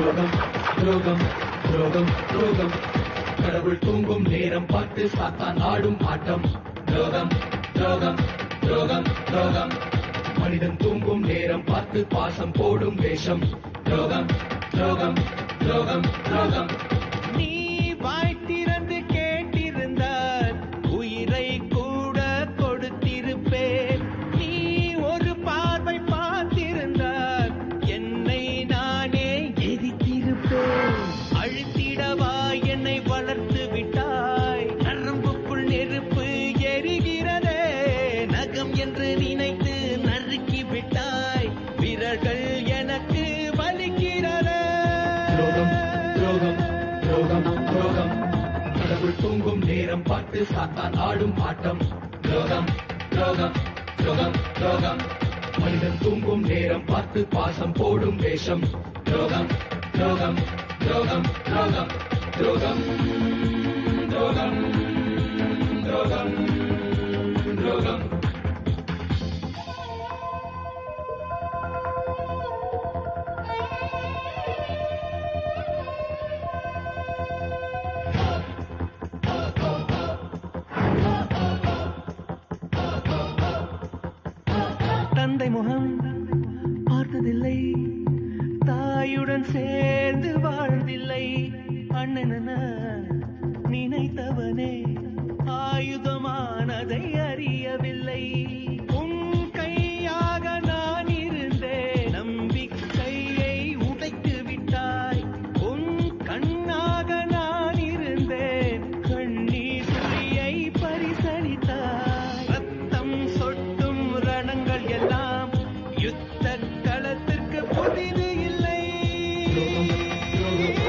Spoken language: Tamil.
துரோகம் துரோகம் துரோகம் துரோகம் கடவுள் தூங்கும் நேரம் பார்த்து சாத்தான் ஆடும் ஆட்டம் துரோகம் துரோகம் துரோகம் துரோகம் மனிதன் தூங்கும் நேரம் பார்த்து பாசம் போடும் வேஷம் துரோகம் துரோகம் துரோகம் துரோகம் நீ வாய் திறந்து கேட்டிருந்தால் உயிரை கூட கொடுத்திருப்பேன். நீ ஒரு பார்வை பார்த்திருந்தால் என்னை நானே எரித்திருப்பேன். அழுத்திடவா என்னை வளர்த்து விட்டாய். நரம்புக்குள் நெருப்பு எரிகிறதே. நகம் என்று நினைத்து நறுக்கி விட்டாய். விரல்கள் எனக்கு வலிக்கிறதே. துரோகம் துரோகம் துரோகம் கடவுள் தூங்கும் நேரம் பார்த்து சாத்தான் ஆடும் ஆட்டம் துரோகம் துரோகம் துரோகம் துரோகம் மனிதன் தூங்கும் நேரம் பார்த்து பாசம் போடும் வேஷம் துரோகம் துரோகம் துரோகம் துரோகம் துரோகம் துரோகம் துரோகம் துரோகம் தந்தை முகம் பார்த்ததில்லை. தாயுடன் சேர்ந்து வாழ்ந்தில்லை. அண்ணன நினைத்தவனே ஆயுதமானதை அறியவில்லை. உன் கையாக நான் இருந்தேன். நம்பிக்கையை உடைத்து விட்டாய். உன் கண்ணாக நான் இருந்தேன். கண்ணீர் துளியை பரிசளித்தாய். ரத்தம் சொட்டும் ரணங்கள் எல்லாம் யுத்த களத்திற்கு புதிது இல்லை. துரோகம்